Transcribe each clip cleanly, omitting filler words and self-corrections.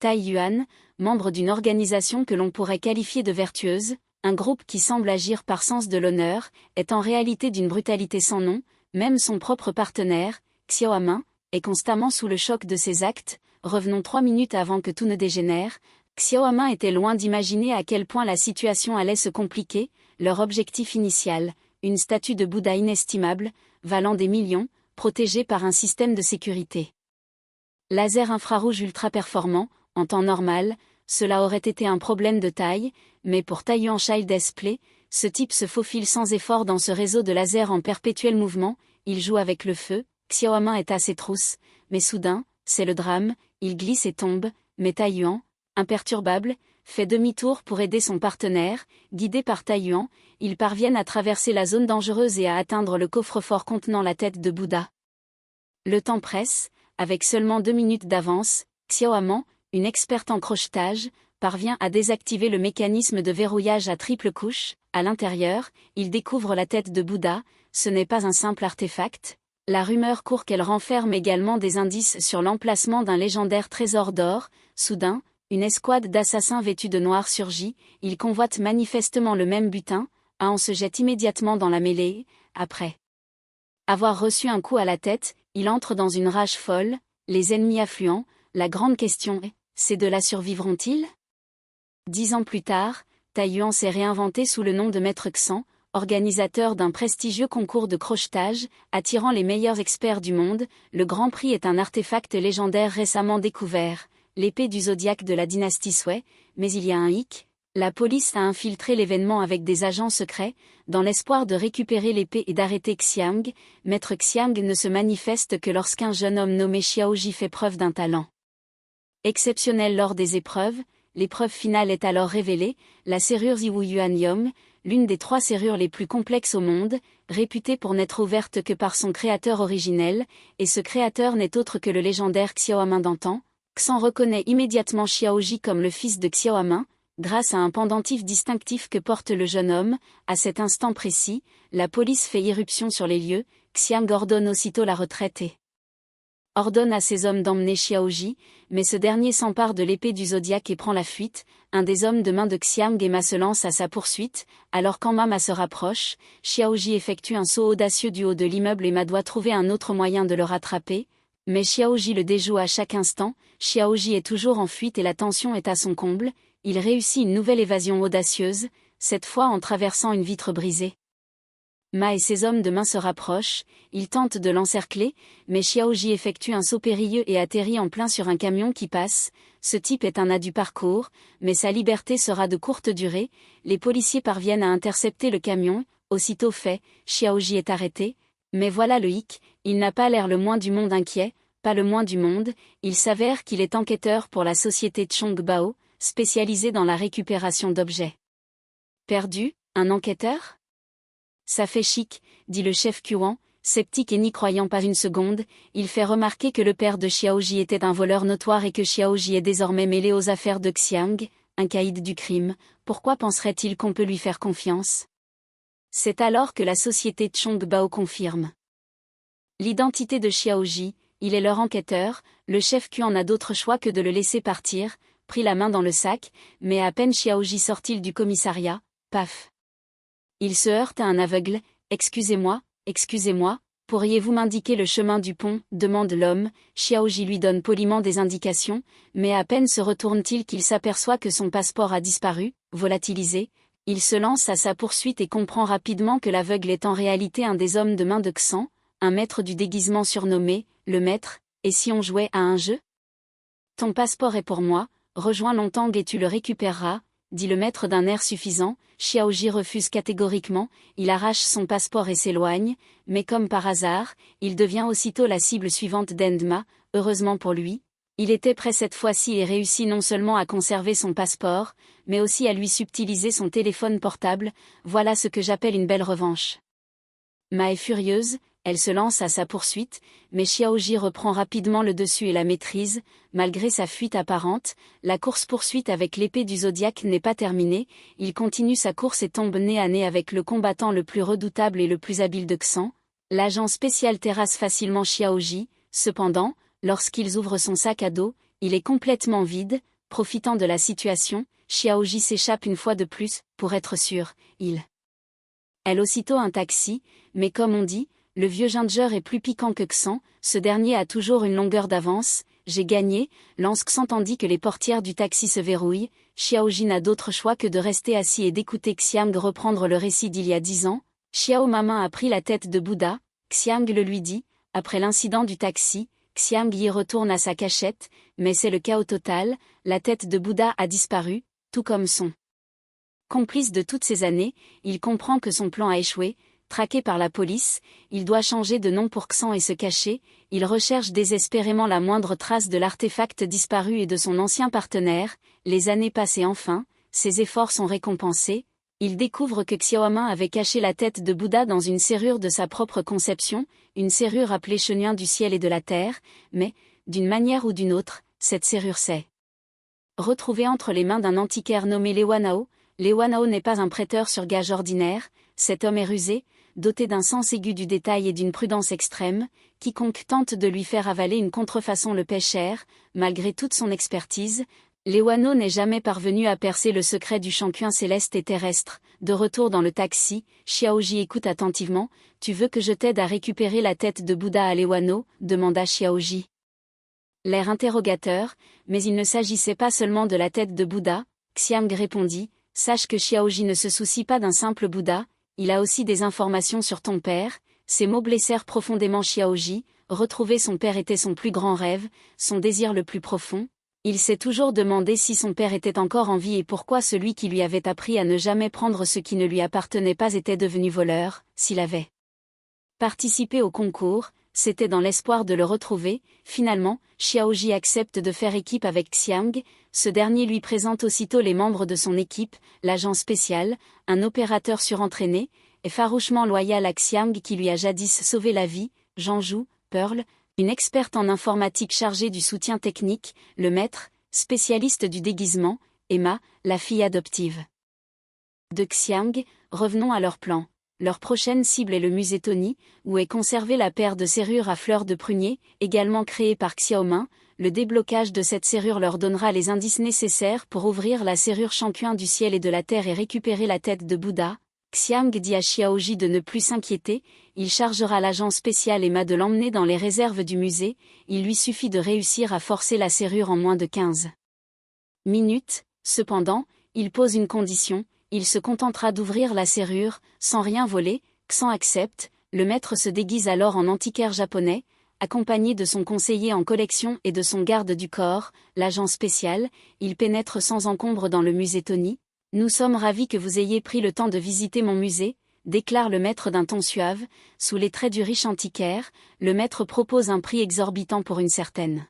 Taiyuan, membre d'une organisation que l'on pourrait qualifier de vertueuse, un groupe qui semble agir par sens de l'honneur, est en réalité d'une brutalité sans nom. Même son propre partenaire, Xiao Amin, est constamment sous le choc de ses actes. Revenons 3 minutes avant que tout ne dégénère. Xiao Amin était loin d'imaginer à quel point la situation allait se compliquer. Leur objectif initial, une statue de Bouddha inestimable, valant des millions, protégée par un système de sécurité. Laser infrarouge ultra performant, en temps normal, cela aurait été un problème de taille, mais pour Taiyuan Child Display, ce type se faufile sans effort dans ce réseau de lasers en perpétuel mouvement, il joue avec le feu. Xiao Amin est à ses trousses, mais soudain, c'est le drame, il glisse et tombe, mais Taiyuan, imperturbable, fait demi-tour pour aider son partenaire. Guidé par Taiyuan, ils parviennent à traverser la zone dangereuse et à atteindre le coffre-fort contenant la tête de Bouddha. Le temps presse, avec seulement 2 minutes d'avance, Xiao Amin, une experte en crochetage, parvient à désactiver le mécanisme de verrouillage à triple couche. À l'intérieur, il découvre la tête de Bouddha. Ce n'est pas un simple artefact. La rumeur court qu'elle renferme également des indices sur l'emplacement d'un légendaire trésor d'or. Soudain, une escouade d'assassins vêtus de noir surgit. Ils convoitent manifestement le même butin. On se jette immédiatement dans la mêlée. Après avoir reçu un coup à la tête, il entre dans une rage folle. Les ennemis affluents. La grande question est, ces deux-là survivront-ils? 10 ans plus tard, Taiyuan s'est réinventé sous le nom de Maître Xan, organisateur d'un prestigieux concours de crochetage, attirant les meilleurs experts du monde. Le Grand Prix est un artefact légendaire récemment découvert, l'épée du zodiaque de la dynastie Sui, mais il y a un hic. La police a infiltré l'événement avec des agents secrets, dans l'espoir de récupérer l'épée et d'arrêter Xiang. Maître Xiang ne se manifeste que lorsqu'un jeune homme nommé Xiaoji fait preuve d'un talent exceptionnel lors des épreuves. L'épreuve finale est alors révélée, la serrure Ziwu Yuan Yong, l'une des 3 serrures les plus complexes au monde, réputée pour n'être ouverte que par son créateur originel, et ce créateur n'est autre que le légendaire Xiao Amin d'antan. Xan reconnaît immédiatement Xiaoji comme le fils de Xiao Amin, grâce à un pendentif distinctif que porte le jeune homme. À cet instant précis, la police fait irruption sur les lieux. Xiang ordonne aussitôt la retraite et ordonne à ses hommes d'emmener Xiaoji, mais ce dernier s'empare de l'épée du zodiaque et prend la fuite. Un des hommes de main de Xiang et Ma se lance à sa poursuite. Alors quand Ma se rapproche, Xiaoji effectue un saut audacieux du haut de l'immeuble et Ma doit trouver un autre moyen de le rattraper. Mais Xiaoji le déjoue à chaque instant. Xiaoji est toujours en fuite et la tension est à son comble. Il réussit une nouvelle évasion audacieuse, cette fois en traversant une vitre brisée. Ma et ses hommes de main se rapprochent, ils tentent de l'encercler, mais Xiaoji effectue un saut périlleux et atterrit en plein sur un camion qui passe. Ce type est un as du parcours, mais sa liberté sera de courte durée. Les policiers parviennent à intercepter le camion. Aussitôt fait, Xiaoji est arrêté. Mais voilà le hic, il n'a pas l'air le moins du monde inquiet, pas le moins du monde. Il s'avère qu'il est enquêteur pour la société Chongbao, spécialisée dans la récupération d'objets perdus. Un enquêteur? Ça fait chic, dit le chef Kuan, sceptique et n'y croyant pas une seconde. Il fait remarquer que le père de Xiaoji était un voleur notoire et que Xiaoji est désormais mêlé aux affaires de Xiang, un caïd du crime. Pourquoi penserait-il qu'on peut lui faire confiance? C'est alors que la société Chongbao confirme l'identité de Xiaoji. Il est leur enquêteur. Le chef Kuan n'a d'autre choix que de le laisser partir, prit la main dans le sac, mais à peine Xiaoji sort-il du commissariat, paf! Il se heurte à un aveugle. Excusez-moi, pourriez-vous m'indiquer le chemin du pont? Demande l'homme. Xiaoji lui donne poliment des indications, mais à peine se retourne-t-il qu'il s'aperçoit que son passeport a disparu, volatilisé. Il se lance à sa poursuite et comprend rapidement que l'aveugle est en réalité un des hommes de main de Xan, un maître du déguisement surnommé le Maître. Et si on jouait à un jeu? Ton passeport est pour moi, rejoins Lontang et tu le récupéreras, dit le maître d'un air suffisant. Xiaoji refuse catégoriquement, il arrache son passeport et s'éloigne, mais comme par hasard, il devient aussitôt la cible suivante d'Endma. Heureusement pour lui, il était prêt cette fois-ci et réussit non seulement à conserver son passeport, mais aussi à lui subtiliser son téléphone portable. Voilà ce que j'appelle une belle revanche. Ma est furieuse, elle se lance à sa poursuite, mais Xiaoji reprend rapidement le dessus et la maîtrise. Malgré sa fuite apparente, la course-poursuite avec l'épée du zodiaque n'est pas terminée. Il continue sa course et tombe nez à nez avec le combattant le plus redoutable et le plus habile de Xan. L'agent spécial terrasse facilement Xiaoji. Cependant, lorsqu'ils ouvrent son sac à dos, il est complètement vide. profitant de la situation, Xiaoji s'échappe une fois de plus, pour être sûr, elle aussitôt un taxi, mais comme on dit, le vieux ginger est plus piquant que Xan, ce dernier a toujours une longueur d'avance. J'ai gagné, lance Xan tandis que les portières du taxi se verrouillent. Xiaoji n'a d'autre choix que de rester assis et d'écouter Xiang reprendre le récit d'il y a 10 ans. Xiao Mama a pris la tête de Bouddha, Xiang le lui dit, après l'incident du taxi. Xiang y retourne à sa cachette, mais c'est le chaos total, la tête de Bouddha a disparu, tout comme son complice de toutes ces années. Il comprend que son plan a échoué. Traqué par la police, il doit changer de nom pour Xan et se cacher. Il recherche désespérément la moindre trace de l'artefact disparu et de son ancien partenaire. Les années passent et enfin, ses efforts sont récompensés. Il découvre que Xiaomin avait caché la tête de Bouddha dans une serrure de sa propre conception, une serrure appelée Chenuin du ciel et de la terre, mais, d'une manière ou d'une autre, cette serrure s'est retrouvée entre les mains d'un antiquaire nommé Lewanao. Lewanao n'est pas un prêteur sur gage ordinaire, cet homme est rusé, doté d'un sens aigu du détail et d'une prudence extrême. Quiconque tente de lui faire avaler une contrefaçon le paie cher. Malgré toute son expertise, Lewanao n'est jamais parvenu à percer le secret du Changquin céleste et terrestre. De retour dans le taxi, Xiaoji écoute attentivement. « Tu veux que je t'aide à récupérer la tête de Bouddha à Lewanao ?» demanda Xiaoji. L'air interrogateur, mais il ne s'agissait pas seulement de la tête de Bouddha. Xiang répondit. Sache que Xiaoji ne se soucie pas d'un simple Bouddha, il a aussi des informations sur ton père. Ces mots blessèrent profondément Xiaoji. Retrouver son père était son plus grand rêve, son désir le plus profond. Il s'est toujours demandé si son père était encore en vie et pourquoi celui qui lui avait appris à ne jamais prendre ce qui ne lui appartenait pas était devenu voleur. S'il avait participé au concours, c'était dans l'espoir de le retrouver. Finalement, Xiaoji accepte de faire équipe avec Xiang. Ce dernier lui présente aussitôt les membres de son équipe, l'agent spécial, un opérateur surentraîné, et farouchement loyal à Xiang qui lui a jadis sauvé la vie, Zhangzhou, Pearl, une experte en informatique chargée du soutien technique, le maître, spécialiste du déguisement, Emma, la fille adoptive de Xiang. Revenons à leur plan. Leur prochaine cible est le musée Tony, où est conservée la paire de serrures à fleurs de prunier, également créée par Xiaomin. Le déblocage de cette serrure leur donnera les indices nécessaires pour ouvrir la serrure Changquin du ciel et de la terre et récupérer la tête de Bouddha. Xiang dit à Xiaoji de ne plus s'inquiéter, il chargera l'agent spécial Emma de l'emmener dans les réserves du musée. Il lui suffit de réussir à forcer la serrure en moins de 15 minutes. Cependant, il pose une condition. Il se contentera d'ouvrir la serrure, sans rien voler. Xan accepte, le maître se déguise alors en antiquaire japonais, accompagné de son conseiller en collection et de son garde du corps, l'agent spécial. Il pénètre sans encombre dans le musée Tony. « Nous sommes ravis que vous ayez pris le temps de visiter mon musée », déclare le maître d'un ton suave. Sous les traits du riche antiquaire, le maître propose un prix exorbitant pour une certaine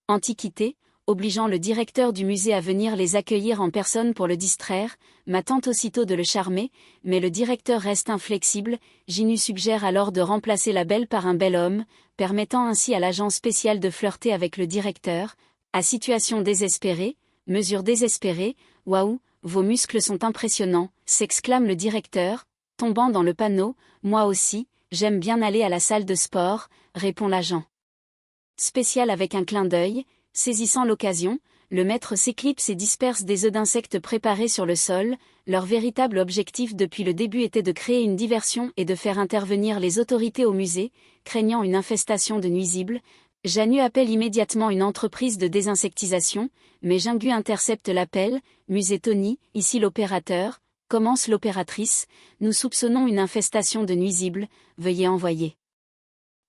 antiquité, obligeant le directeur du musée à venir les accueillir en personne pour le distraire. Ma tente aussitôt de le charmer, mais le directeur reste inflexible. Jinu suggère alors de remplacer la belle par un bel homme, permettant ainsi à l'agent spécial de flirter avec le directeur. À situation désespérée, mesure désespérée, waouh, vos muscles sont impressionnants, s'exclame le directeur, tombant dans le panneau. Moi aussi, j'aime bien aller à la salle de sport, répond l'agent spécial avec un clin d'œil. Saisissant l'occasion, le maître s'éclipse et disperse des œufs d'insectes préparés sur le sol. Leur véritable objectif depuis le début était de créer une diversion et de faire intervenir les autorités au musée, craignant une infestation de nuisibles. Janu appelle immédiatement une entreprise de désinsectisation, mais Jingu intercepte l'appel. Musée Tony, ici l'opérateur, commence l'opératrice. Nous soupçonnons une infestation de nuisibles, veuillez envoyer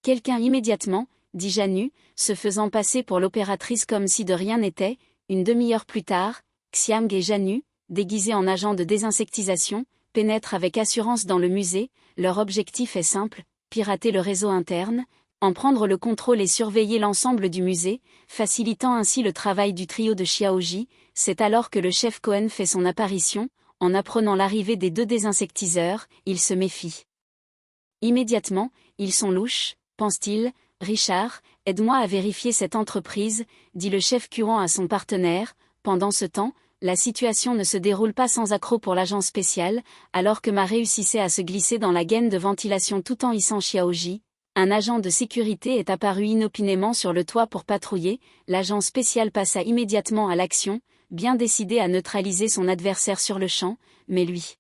quelqu'un immédiatement, dit Janu, se faisant passer pour l'opératrice comme si de rien n'était. Une demi-heure plus tard, Xiang et Janu, déguisés en agents de désinsectisation, pénètrent avec assurance dans le musée. Leur objectif est simple, pirater le réseau interne, en prendre le contrôle et surveiller l'ensemble du musée, facilitant ainsi le travail du trio de Xiaoji. C'est alors que le chef Cohen fait son apparition. En apprenant l'arrivée des deux désinsectiseurs, il se méfie immédiatement. Ils sont louches, pense-t-il. Richard, aide-moi à vérifier cette entreprise, dit le chef Cuan à son partenaire. Pendant ce temps, la situation ne se déroule pas sans accroc pour l'agent spécial, alors que Ma réussissait à se glisser dans la gaine de ventilation tout en hissant Xiaoji. Un agent de sécurité est apparu inopinément sur le toit pour patrouiller, l'agent spécial passa immédiatement à l'action, bien décidé à neutraliser son adversaire sur le champ, mais lui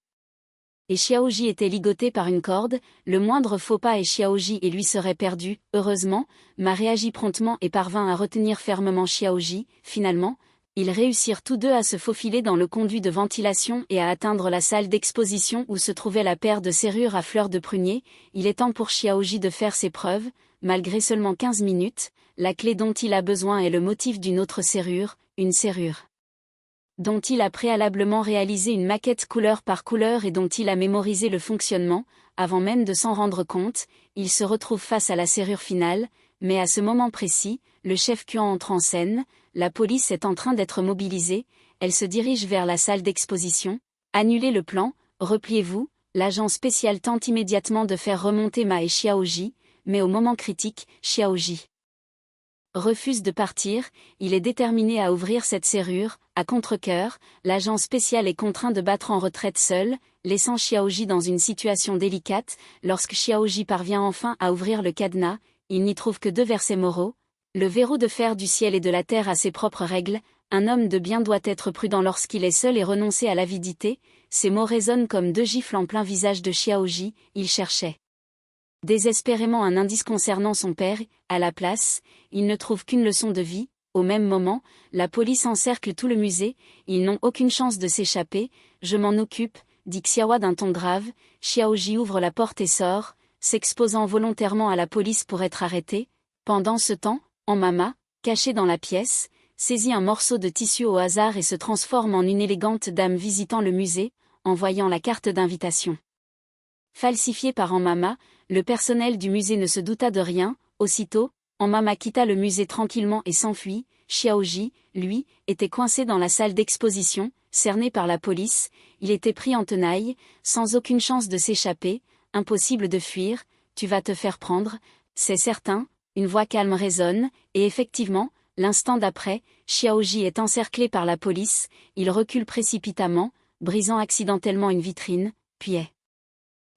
et Xiaoji étaient ligotés par une corde, le moindre faux pas et Xiaoji et lui seraient perdus. Heureusement, Ma réagit promptement et parvint à retenir fermement Xiaoji. Finalement, ils réussirent tous deux à se faufiler dans le conduit de ventilation et à atteindre la salle d'exposition où se trouvait la paire de serrures à fleurs de prunier. Il est temps pour Xiaoji de faire ses preuves, malgré seulement 15 minutes, la clé dont il a besoin est le motif d'une autre serrure, une serrure dont il a préalablement réalisé une maquette couleur par couleur et dont il a mémorisé le fonctionnement, avant même de s'en rendre compte, il se retrouve face à la serrure finale, mais à ce moment précis, le chef Kuan entre en scène, la police est en train d'être mobilisée, elle se dirige vers la salle d'exposition. Annulez le plan, repliez-vous, l'agent spécial tente immédiatement de faire remonter Ma et Xiaoji, mais au moment critique, Xiaoji refuse de partir, il est déterminé à ouvrir cette serrure. À contre-cœur, l'agent spécial est contraint de battre en retraite seul, laissant Xiaoji dans une situation délicate. Lorsque Xiaoji parvient enfin à ouvrir le cadenas, il n'y trouve que 2 versets moraux. Le verrou de fer du ciel et de la terre a ses propres règles, un homme de bien doit être prudent lorsqu'il est seul et renoncer à l'avidité. Ces mots résonnent comme 2 gifles en plein visage de Xiaoji. Il cherchait désespérément un indice concernant son père, à la place, il ne trouve qu'une leçon de vie. Au même moment, la police encercle tout le musée, ils n'ont aucune chance de s'échapper. Je m'en occupe, dit Xiaowa d'un ton grave. Xiaoji ouvre la porte et sort, s'exposant volontairement à la police pour être arrêté. Pendant ce temps, Mama, caché dans la pièce, saisit un morceau de tissu au hasard et se transforme en une élégante dame visitant le musée, en voyant la carte d'invitation falsifiée par Mama, le personnel du musée ne se douta de rien. Aussitôt, Mama quitta le musée tranquillement et s'enfuit. Xiaoji, lui, était coincé dans la salle d'exposition, cerné par la police, il était pris en tenaille, sans aucune chance de s'échapper, impossible de fuir. Tu vas te faire prendre, c'est certain, une voix calme résonne, et effectivement, l'instant d'après, Xiaoji est encerclé par la police, il recule précipitamment, brisant accidentellement une vitrine, puis est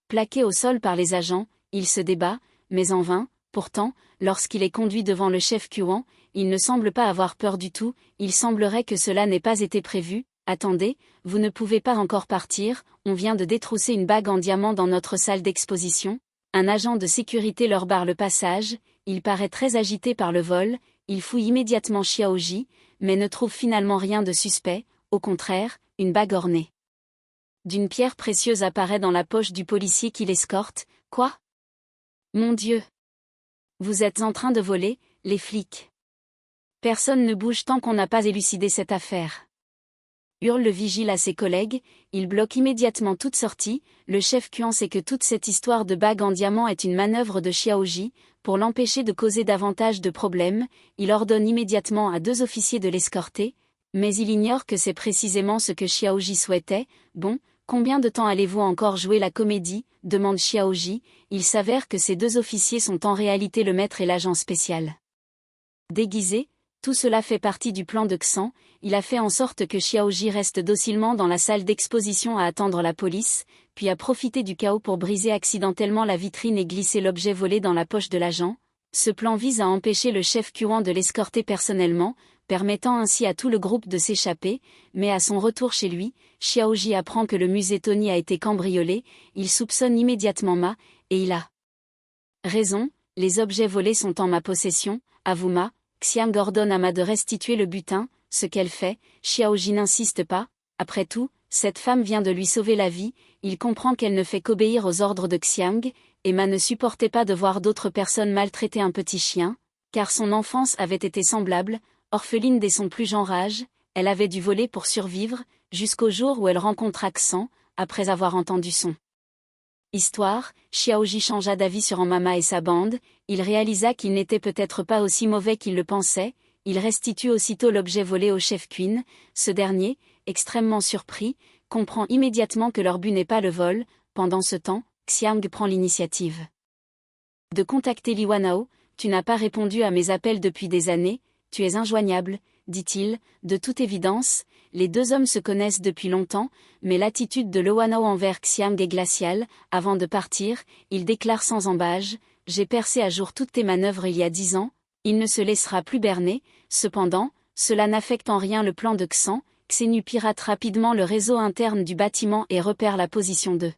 plaqué au sol par les agents. Il se débat, mais en vain. Pourtant, lorsqu'il est conduit devant le chef Kuan, il ne semble pas avoir peur du tout, il semblerait que cela n'ait pas été prévu. Attendez, vous ne pouvez pas encore partir, on vient de détrousser une bague en diamant dans notre salle d'exposition. Un agent de sécurité leur barre le passage, il paraît très agité par le vol, il fouille immédiatement Xiaoji, mais ne trouve finalement rien de suspect, au contraire, une bague ornée d'une pierre précieuse apparaît dans la poche du policier qui l'escorte. Quoi ? Mon Dieu ! Vous êtes en train de voler, les flics. Personne ne bouge tant qu'on n'a pas élucidé cette affaire. Hurle le vigile à ses collègues, il bloque immédiatement toute sortie. Le chef Kuan sait que toute cette histoire de bague en diamant est une manœuvre de Xiaoji, pour l'empêcher de causer davantage de problèmes. Il ordonne immédiatement à 2 officiers de l'escorter, mais il ignore que c'est précisément ce que Xiaoji souhaitait. Bon, combien de temps allez-vous encore jouer la comédie ? Demande Xiaoji. Il s'avère que ces 2 officiers sont en réalité le maître et l'agent spécial déguisé. Tout cela fait partie du plan de Xan. Il a fait en sorte que Xiaoji reste docilement dans la salle d'exposition à attendre la police, puis a profité du chaos pour briser accidentellement la vitrine et glisser l'objet volé dans la poche de l'agent. Ce plan vise à empêcher le chef Kuan de l'escorter personnellement, permettant ainsi à tout le groupe de s'échapper, mais à son retour chez lui, Xiaoji apprend que le musée Tony a été cambriolé, il soupçonne immédiatement Ma, et il a raison, les objets volés sont en ma possession, avoue Ma. Xiang ordonne à Ma de restituer le butin, ce qu'elle fait, Xiaoji n'insiste pas. Après tout, cette femme vient de lui sauver la vie, il comprend qu'elle ne fait qu'obéir aux ordres de Xiang, et Ma ne supportait pas de voir d'autres personnes maltraiter un petit chien, car son enfance avait été semblable. Orpheline dès son plus jeune âge, elle avait dû voler pour survivre, jusqu'au jour où elle rencontra Xan, après avoir entendu son histoire. Xiaoji changea d'avis sur Mama et sa bande, il réalisa qu'il n'était peut-être pas aussi mauvais qu'il le pensait, il restitue aussitôt l'objet volé au chef Kuan. Ce dernier, extrêmement surpris, comprend immédiatement que leur but n'est pas le vol. Pendant ce temps, Xiang prend l'initiative de contacter Li Wanao. Tu n'as pas répondu à mes appels depuis des années, tu es injoignable, dit-il. De toute évidence, les 2 hommes se connaissent depuis longtemps, mais l'attitude de Li Wanao envers Xiang est glaciale. Avant de partir, il déclare sans embâge, j'ai percé à jour toutes tes manœuvres il y a 10 ans, il ne se laissera plus berner. Cependant, cela n'affecte en rien le plan de Xan. Xenu pirate rapidement le réseau interne du bâtiment et repère la position de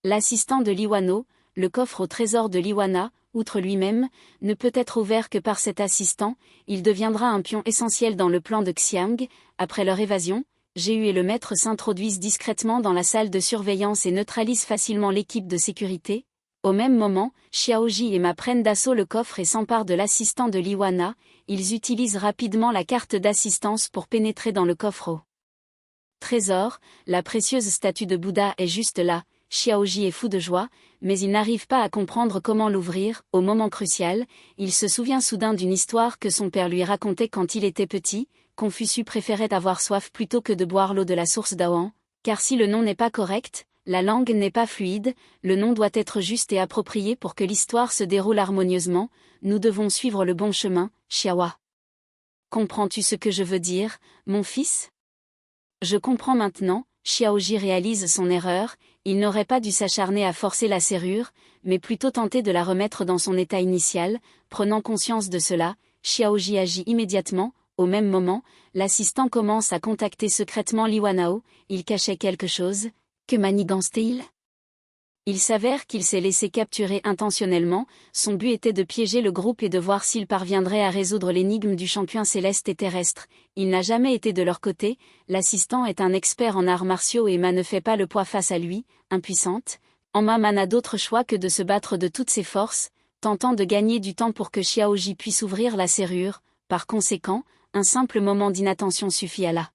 l'assistant de Liwano. Le coffre au trésor de Liwana, outre lui-même, ne peut être ouvert que par cet assistant. Il deviendra un pion essentiel dans le plan de Xiang. Après leur évasion, Géu et le maître s'introduisent discrètement dans la salle de surveillance et neutralisent facilement l'équipe de sécurité. Au même moment, Xiaoji et Ma prennent d'assaut le coffre et s'emparent de l'assistant de Liwana. Ils utilisent rapidement la carte d'assistance pour pénétrer dans le coffre au trésor. La précieuse statue de Bouddha est juste là. Xiaoji est fou de joie, mais il n'arrive pas à comprendre comment l'ouvrir. Au moment crucial, il se souvient soudain d'une histoire que son père lui racontait quand il était petit. Confucius préférait avoir soif plutôt que de boire l'eau de la source d'Aoan, car si le nom n'est pas correct, la langue n'est pas fluide, le nom doit être juste et approprié pour que l'histoire se déroule harmonieusement. Nous devons suivre le bon chemin, Xiaowa. Comprends-tu ce que je veux dire, mon fils? Je comprends maintenant. Xiaoji réalise son erreur. Il n'aurait pas dû s'acharner à forcer la serrure, mais plutôt tenter de la remettre dans son état initial. Prenant conscience de cela, Xiaoji agit immédiatement. Au même moment, l'assistant commence à contacter secrètement Liwanao. Il cachait quelque chose. Que manigance-t-il? Il s'avère qu'il s'est laissé capturer intentionnellement. Son but était de piéger le groupe et de voir s'il parviendrait à résoudre l'énigme du champion céleste et terrestre. Il n'a jamais été de leur côté. L'assistant est un expert en arts martiaux et Ma ne fait pas le poids face à lui. Impuissante, Ma n'a d'autre choix que de se battre de toutes ses forces, tentant de gagner du temps pour que Xiaoji puisse ouvrir la serrure. Par conséquent, un simple moment d'inattention suffit à la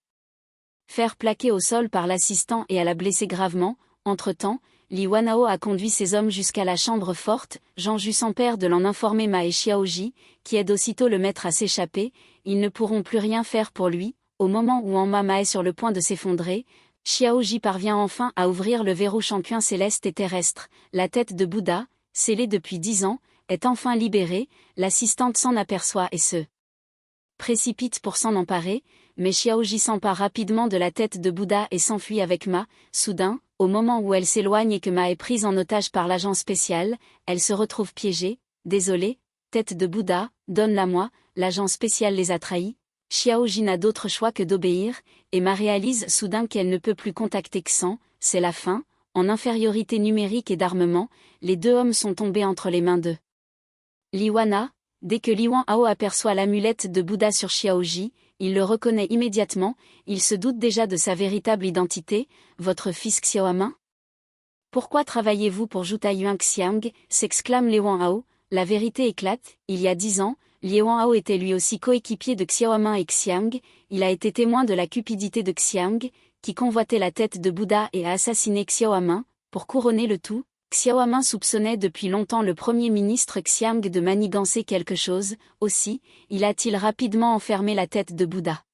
faire plaquer au sol par l'assistant et à la blesser gravement. Entre-temps, Liwanao a conduit ses hommes jusqu'à la chambre forte. Janju s'empère de l'en informer Ma et Xiaoji, qui aide aussitôt le maître à s'échapper. Ils ne pourront plus rien faire pour lui. Au moment où Ma est sur le point de s'effondrer, Xiaoji parvient enfin à ouvrir le verrou champion céleste et terrestre. La tête de Bouddha, scellée depuis 10 ans, est enfin libérée. L'assistante s'en aperçoit et se précipite pour s'en emparer, mais Xiaoji s'empare rapidement de la tête de Bouddha et s'enfuit avec Ma. Soudain, au moment où elle s'éloigne et que Ma est prise en otage par l'agent spécial, elle se retrouve piégée. Désolée, tête de Bouddha, donne-la-moi, l'agent spécial les a trahis. Xiaoji n'a d'autre choix que d'obéir, et Ma réalise soudain qu'elle ne peut plus contacter Xan. C'est la fin. En infériorité numérique et d'armement, les deux hommes sont tombés entre les mains de Liwana. Dès que Liwanao aperçoit l'amulette de Bouddha sur Xiaoji, il le reconnaît immédiatement. Il se doute déjà de sa véritable identité. Votre fils Xiaomin? Pourquoi travaillez-vous pour Jutayuan Xiang? S'exclame Liwanao. La vérité éclate. Il y a 10 ans, Liwanao était lui aussi coéquipier de Xiaomin et Xiang. Il a été témoin de la cupidité de Xiang, qui convoitait la tête de Bouddha et a assassiné Xiaomin. Pour couronner le tout, Xiaomin soupçonnait depuis longtemps le premier ministre Xiang de manigancer quelque chose. Aussi, il a-t-il rapidement enfermé la tête de Bouddha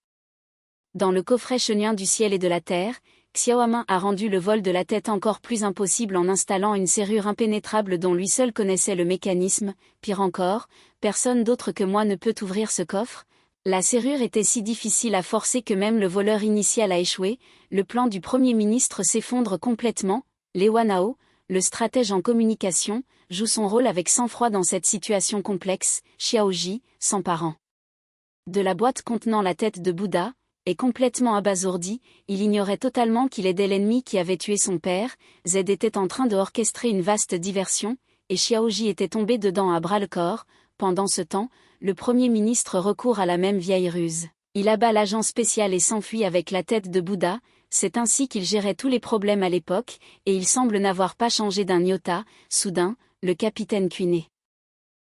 dans le coffret chenien du ciel et de la terre. Xiaomin a rendu le vol de la tête encore plus impossible en installant une serrure impénétrable dont lui seul connaissait le mécanisme. Pire encore, personne d'autre que moi ne peut ouvrir ce coffre. La serrure était si difficile à forcer que même le voleur initial a échoué. Le plan du premier ministre s'effondre complètement. Liwanao, le stratège en communication, joue son rôle avec sang-froid dans cette situation complexe. Xiaoji, s'emparant de la boîte contenant la tête de Bouddha, est complètement abasourdi. Il ignorait totalement qu'il aidait l'ennemi qui avait tué son père. Z était en train de orchestrer une vaste diversion, et Xiaoji était tombé dedans à bras-le-corps. Pendant ce temps, le Premier ministre recourt à la même vieille ruse. Il abat l'agent spécial et s'enfuit avec la tête de Bouddha. C'est ainsi qu'il gérait tous les problèmes à l'époque, et il semble n'avoir pas changé d'un iota. Soudain, le capitaine Kuiné.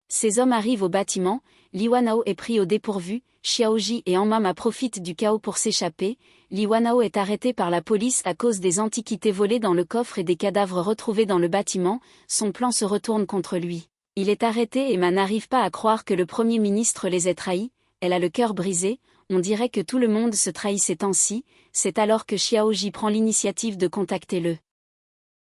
Ses hommes arrivent au bâtiment. Liwanao est pris au dépourvu. Xiaoji et Ma profitent du chaos pour s'échapper. Liwanao est arrêté par la police à cause des antiquités volées dans le coffre et des cadavres retrouvés dans le bâtiment. Son plan se retourne contre lui. Il est arrêté et Ma n'arrive pas à croire que le Premier ministre les ait trahis. Elle a le cœur brisé. On dirait que tout le monde se trahit ces temps-ci. C'est alors que Xiaoji prend l'initiative de contacter le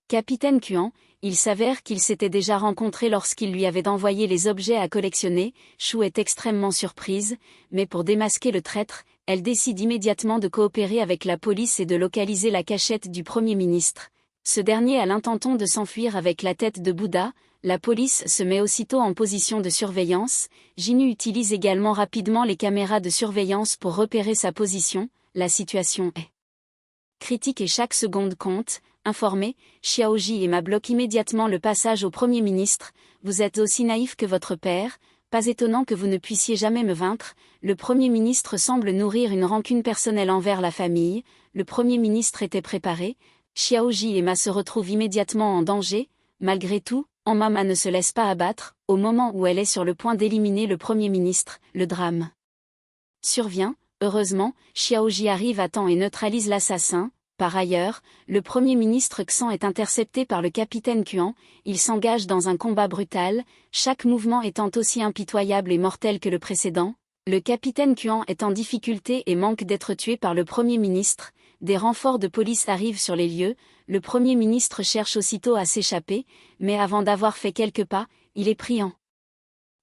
capitaine Kuan. Il s'avère qu'ils s'étaient déjà rencontrés lorsqu'il lui avait envoyé les objets à collectionner. Shu est extrêmement surprise, mais pour démasquer le traître, elle décide immédiatement de coopérer avec la police et de localiser la cachette du Premier ministre. Ce dernier a l'intention de s'enfuir avec la tête de Bouddha. La police se met aussitôt en position de surveillance. Jinnu utilise également rapidement les caméras de surveillance pour repérer sa position. La situation est critique et chaque seconde compte. Informé, Xiaoji Ema bloque immédiatement le passage au Premier ministre. Vous êtes aussi naïf que votre père. Pas étonnant que vous ne puissiez jamais me vaincre. Le Premier ministre semble nourrir une rancune personnelle envers la famille. Le Premier ministre était préparé. Xiaoji Ema se retrouve immédiatement en danger. Malgré tout, Mama ne se laisse pas abattre. Au moment où elle est sur le point d'éliminer le Premier ministre, le drame survient. Heureusement, Xiaoji arrive à temps et neutralise l'assassin. Par ailleurs, le Premier ministre Xian est intercepté par le capitaine Quan. Il s'engage dans un combat brutal, chaque mouvement étant aussi impitoyable et mortel que le précédent. Le capitaine Quan est en difficulté et manque d'être tué par le Premier ministre. Des renforts de police arrivent sur les lieux. Le Premier ministre cherche aussitôt à s'échapper, mais avant d'avoir fait quelques pas, il est pris en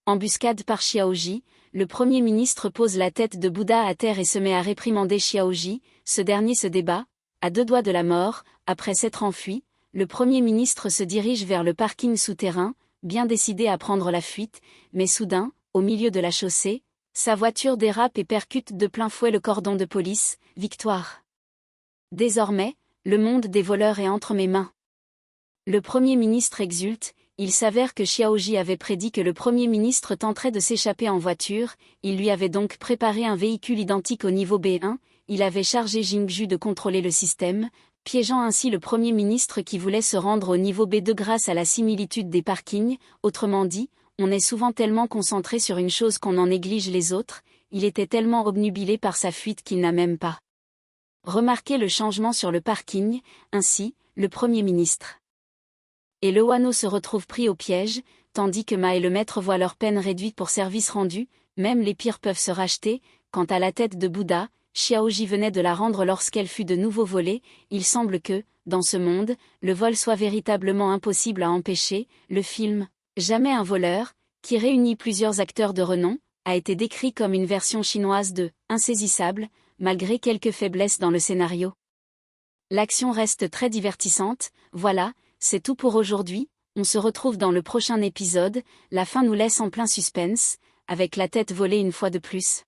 embuscade par Xiaoji. Le Premier ministre pose la tête de Bouddha à terre et se met à réprimander Xiaoji. Ce dernier se débat, à 2 doigts de la mort. Après s'être enfui, le Premier ministre se dirige vers le parking souterrain, bien décidé à prendre la fuite, mais soudain, au milieu de la chaussée, sa voiture dérape et percute de plein fouet le cordon de police. Victoire. Désormais, le monde des voleurs est entre mes mains. Le Premier ministre exulte. Il s'avère que Xiaoji avait prédit que le Premier ministre tenterait de s'échapper en voiture. Il lui avait donc préparé un véhicule identique au niveau B1. Il avait chargé Jingju de contrôler le système, piégeant ainsi le Premier ministre qui voulait se rendre au niveau B2 grâce à la similitude des parkings. Autrement dit, on est souvent tellement concentré sur une chose qu'on en néglige les autres. Il était tellement obnubilé par sa fuite qu'il n'a même pas remarqué le changement sur le parking. Ainsi, le Premier ministre et le Wano se retrouvent pris au piège, tandis que Ma et le maître voient leur peine réduite pour service rendu. Même les pires peuvent se racheter. Quant à la tête de Bouddha, Xiaoji venait de la rendre lorsqu'elle fut de nouveau volée. Il semble que, dans ce monde, le vol soit véritablement impossible à empêcher. Le film « Jamais un voleur », qui réunit plusieurs acteurs de renom, a été décrit comme une version chinoise de « Insaisissable », malgré quelques faiblesses dans le scénario. L'action reste très divertissante. Voilà, c'est tout pour aujourd'hui. On se retrouve dans le prochain épisode. La fin nous laisse en plein suspense, avec la tête volée une fois de plus.